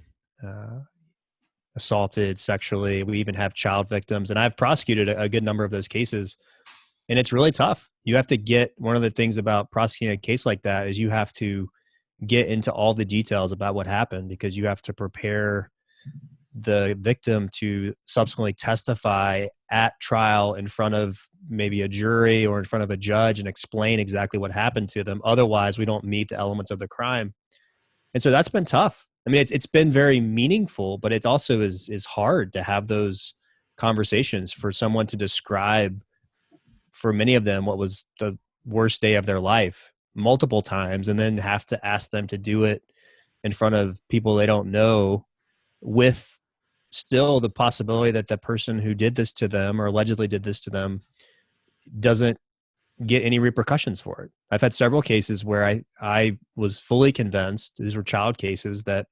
assaulted sexually. We even have child victims, and I've prosecuted a good number of those cases, and it's really tough. You have to get, one of the things about prosecuting a case like that is you have to get into all the details about what happened, because you have to prepare the victim to subsequently testify at trial in front of maybe a jury or in front of a judge and explain exactly what happened to them. Otherwise, we don't meet the elements of the crime. And so that's been tough. I mean, it's been very meaningful, but it also is hard to have those conversations, for someone to describe, for many of them, what was the worst day of their life multiple times, and then have to ask them to do it in front of people they don't know, with still the possibility that the person who did this to them or allegedly did this to them doesn't get any repercussions for it. I've had several cases where I was fully convinced, these were child cases, that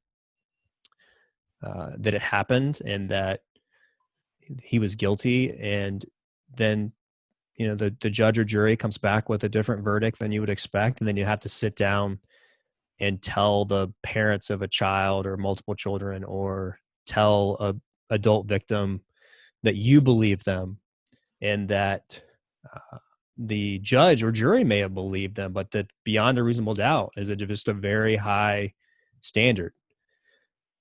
that it happened and that he was guilty, and then the judge or jury comes back with a different verdict than you would expect, and then you have to sit down and tell the parents of a child or multiple children, or tell a adult victim that you believe them, and that the judge or jury may have believed them, but that beyond a reasonable doubt is just a very high standard.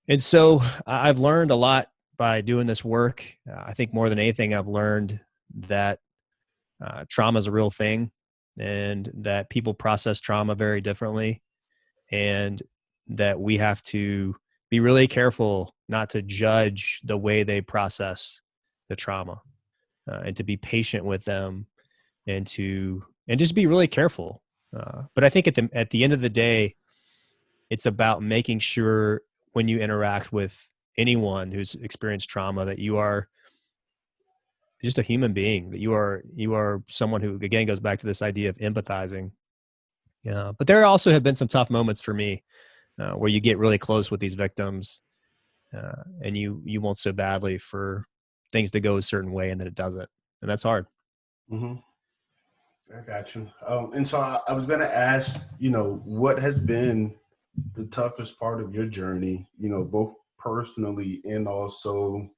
And so I've learned a lot by doing this work. I think more than anything, I've learned that trauma is a real thing, and that people process trauma very differently, and that we have to be really careful not to judge the way they process the trauma, and to be patient with them, and just be really careful. But I think at the end of the day, it's about making sure when you interact with anyone who's experienced trauma that you are just a human being, that you are someone who, again, goes back to this idea of empathizing. Yeah, but there also have been some tough moments for me, where you get really close with these victims, and you want so badly for things to go a certain way, and then it doesn't, and that's hard. Mm-hmm. I got you. And so I was going to ask, what has been the toughest part of your journey, both personally and also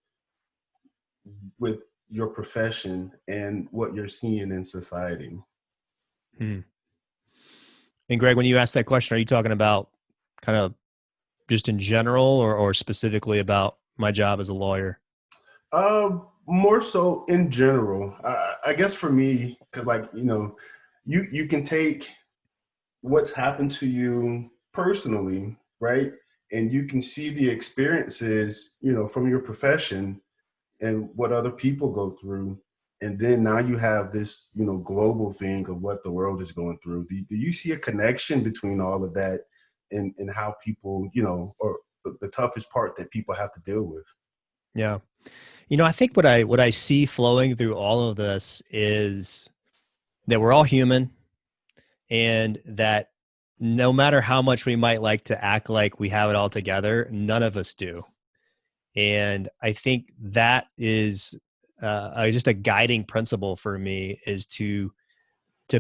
with your profession and what you're seeing in society? Hmm. And Greg, when you ask that question, are you talking about kind of just in general, or specifically about my job as a lawyer? More so in general. I guess for me, because you can take what's happened to you personally, right? And you can see the experiences, from your profession and what other people go through. And then now you have this, global thing of what the world is going through. Do you see a connection between all of that and how people, or the toughest part that people have to deal with? Yeah. I think what I see flowing through all of this is that we're all human, and that no matter how much we might like to act like we have it all together, none of us do. And I think that is just a guiding principle for me, is to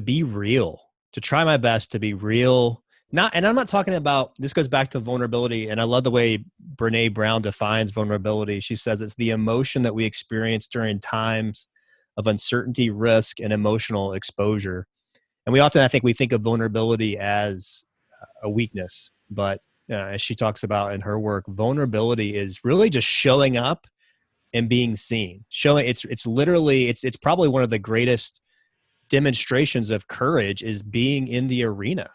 be real, to try my best to be real. And I'm not talking about, this goes back to vulnerability. And I love the way Brene Brown defines vulnerability. She says it's the emotion that we experience during times of uncertainty, risk, and emotional exposure. And I think we think of vulnerability as a weakness, but as she talks about in her work, vulnerability is really just showing up and being seen. It's literally, it's probably one of the greatest demonstrations of courage, is being in the arena.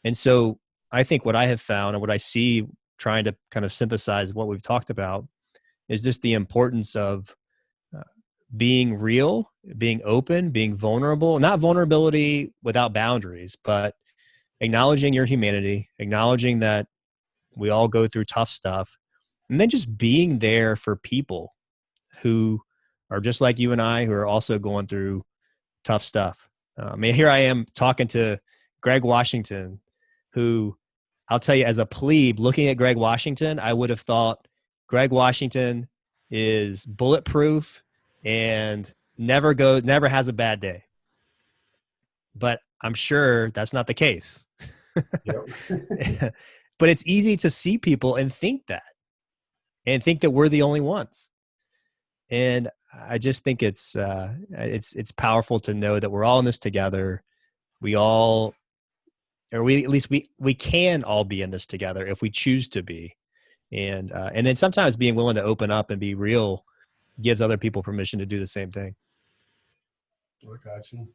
And so I think what I have found, and what I see trying to kind of synthesize what we've talked about, is just the importance of being real, being open, being vulnerable, not vulnerability without boundaries, but acknowledging your humanity, acknowledging that we all go through tough stuff, and then just being there for people who are just like you and I, who are also going through tough stuff. Here I am talking to Greg Washington, who, I'll tell you, as a plebe looking at Greg Washington, I would have thought Greg Washington is bulletproof and never has a bad day. But I'm sure that's not the case. Yep. But it's easy to see people and think that we're the only ones. And I just think it's powerful to know that we're all in this together. We all, or we at least we can all be in this together if we choose to be. And then sometimes being willing to open up and be real gives other people permission to do the same thing. I got you.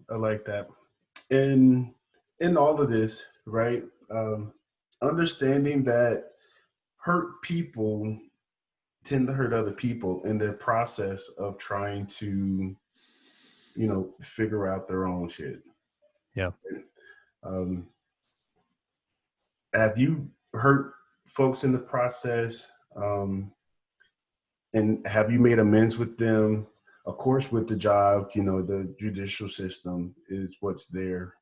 I like that. In all of this, right? Understanding that hurt people tend to hurt other people in their process of trying to, figure out their own shit. Yeah. Um, have you hurt folks in the process? And have you made amends with them? of course, with the job, the judicial system is what's there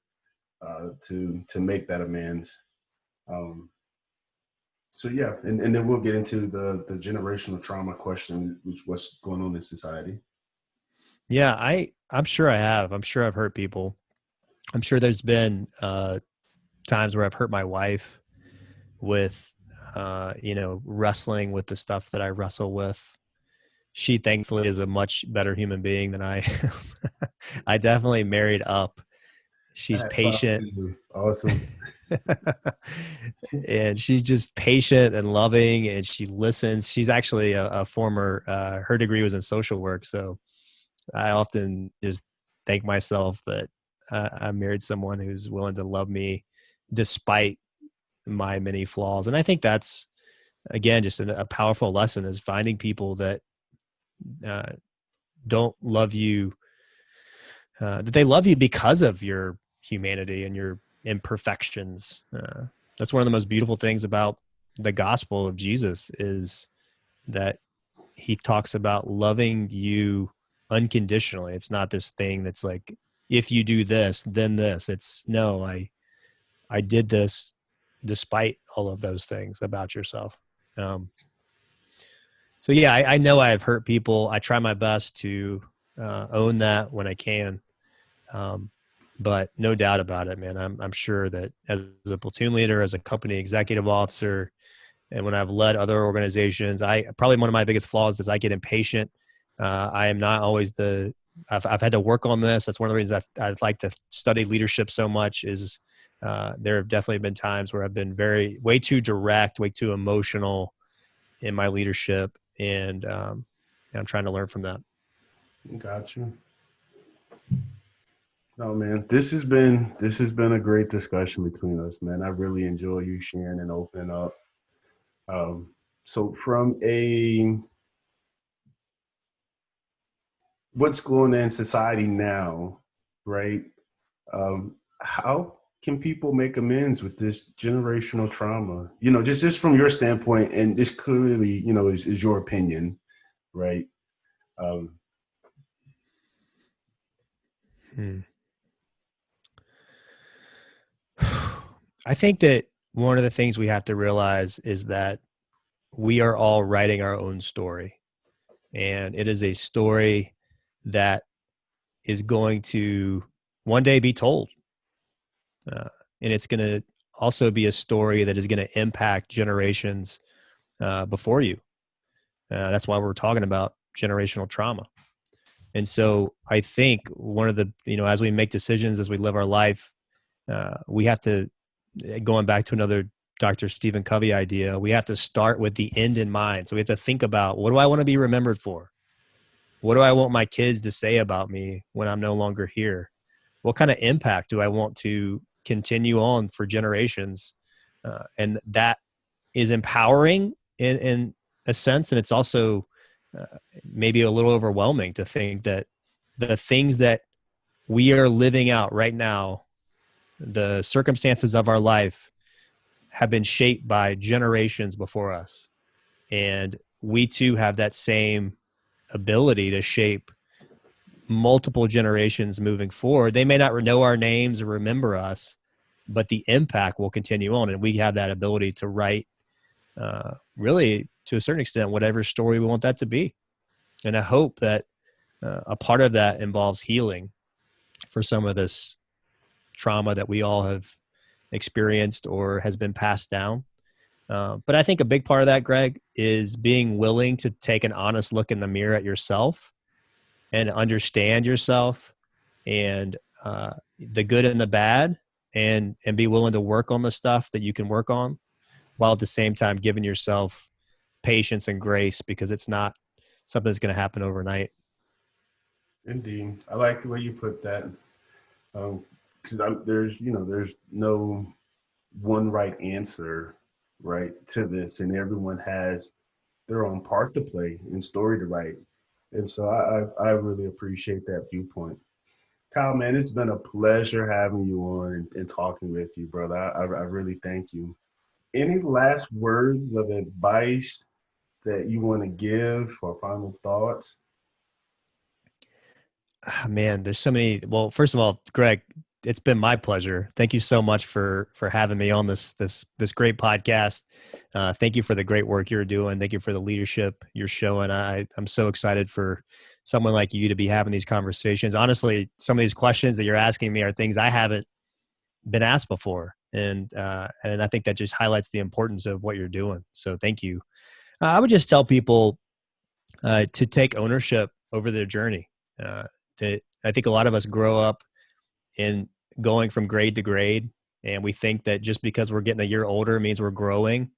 to make that amends. Um, so yeah, and then we'll get into the generational trauma question, which what's going on in society. Yeah, I'm sure I have. I'm sure I've hurt people. I'm sure there's been times where I've hurt my wife with, wrestling with the stuff that I wrestle with. She thankfully is a much better human being than I. I definitely married up. She's Hats off to patient. you. Awesome. And she's just patient and loving, and she listens. She's actually a former, her degree was in social work. So I often just thank myself that I married someone who's willing to love me despite my many flaws. And I think that's, again, just a powerful lesson, is finding people that uh, don't love you, that they love you because of your humanity and your imperfections. That's one of the most beautiful things about the gospel of Jesus, is that he talks about loving you unconditionally. It's not this thing that's like, if you do this, then this. It's no, I did this despite all of those things about yourself. Um, so yeah, I know I've hurt people. I try my best to own that when I can. Um, but no doubt about it, man. I'm sure that as a platoon leader, as a company executive officer, and when I've led other organizations, I probably one of my biggest flaws is I get impatient. I am not always I've had to work on this. That's one of the reasons I'd like to study leadership so much. Is there have definitely been times where I've been way too direct, way too emotional in my leadership, and I'm trying to learn from that. Got you. No, man, this has been a great discussion between us, man. I really enjoy you sharing and opening up. So from what's going on in society now, right? How can people make amends with this generational trauma? Just from your standpoint, and this clearly, is your opinion, right? Um, Hmm. I think that one of the things we have to realize is that we are all writing our own story, and it is a story that is going to one day be told. And it's going to also be a story that is going to impact generations before you. That's why we're talking about generational trauma. And so I think one of the, as we make decisions, as we live our life, we have to, going back to another Dr. Stephen Covey idea, we have to start with the end in mind. So we have to think about, what do I want to be remembered for? What do I want my kids to say about me when I'm no longer here? What kind of impact do I want to continue on for generations? And that is empowering in a sense. And it's also maybe a little overwhelming to think that the things that we are living out right now, the circumstances of our life, have been shaped by generations before us. And we too have that same ability to shape multiple generations moving forward. They may not know our names or remember us, but the impact will continue on. And we have that ability to write, really, to a certain extent, whatever story we want that to be. And I hope that a part of that involves healing for some of this trauma that we all have experienced or has been passed down. But I think a big part of that, Greg, is being willing to take an honest look in the mirror at yourself and understand yourself, and the good and the bad, and be willing to work on the stuff that you can work on, while at the same time giving yourself patience and grace, because it's not something that's going to happen overnight. Indeed, I like the way you put that. Because there's no one right answer, right, to this, and everyone has their own part to play and story to write. And so I really appreciate that viewpoint. Kyle, man, it's been a pleasure having you on and talking with you, brother. I really thank you. Any last words of advice that you want to give or final thoughts? Man, there's so many. Well, first of all, Greg, it's been my pleasure. Thank you so much for having me on this great podcast. Thank you for the great work you're doing. Thank you for the leadership you're showing. I'm so excited for someone like you to be having these conversations. Honestly, some of these questions that you're asking me are things I haven't been asked before, and I think that just highlights the importance of what you're doing. So thank you. I would just tell people to take ownership over their journey. That I think a lot of us grow up in going from grade to grade, and we think that just because we're getting a year older means we're growing.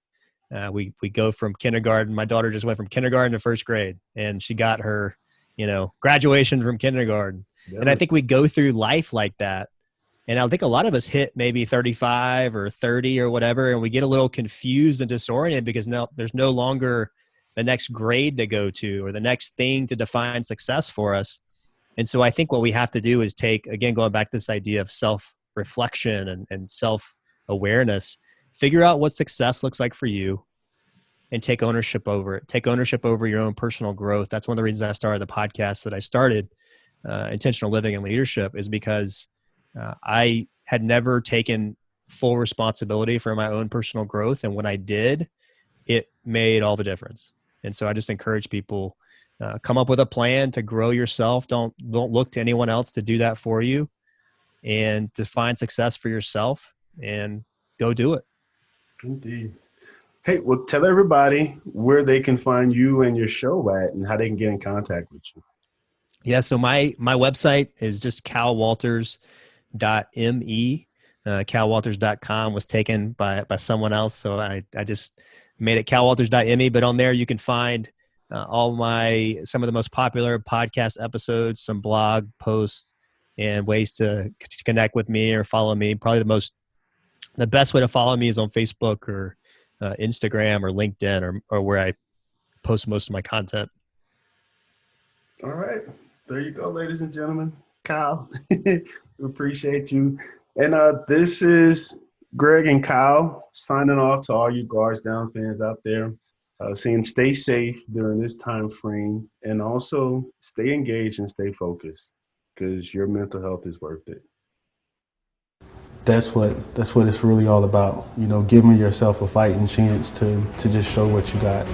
We go from kindergarten. My daughter just went from kindergarten to first grade, and she got her, graduation from kindergarten. Yeah. And I think we go through life like that. And I think a lot of us hit maybe 35 or 30 or whatever, and we get a little confused and disoriented because there's no longer the next grade to go to or the next thing to define success for us. And so I think what we have to do is again, going back to this idea of self-reflection and self-awareness, figure out what success looks like for you and take ownership over it. Take ownership over your own personal growth. That's one of the reasons I started the podcast that I started, Intentional Living and Leadership, is because I had never taken full responsibility for my own personal growth. And when I did, it made all the difference. And so I just encourage people, come up with a plan to grow yourself. Don't look to anyone else to do that for you, and define success for yourself and go do it. Indeed. Hey, well, tell everybody where they can find you and your show at and how they can get in contact with you. Yeah. So my website is just calwalters.me. Calwalters.com was taken by someone else. So I just made it calwalters.me, but on there you can find some of the most popular podcast episodes, some blog posts, and ways to connect with me or follow me. Probably the best way to follow me is on Facebook or Instagram or LinkedIn or where I post most of my content. All right. There you go, ladies and gentlemen. Kyle, we appreciate you. And this is Greg and Kyle signing off to all you Guards Down fans out there, saying stay safe during this time frame, and also stay engaged and stay focused, because your mental health is worth it. That's what it's really all about. Giving yourself a fighting chance to just show what you got.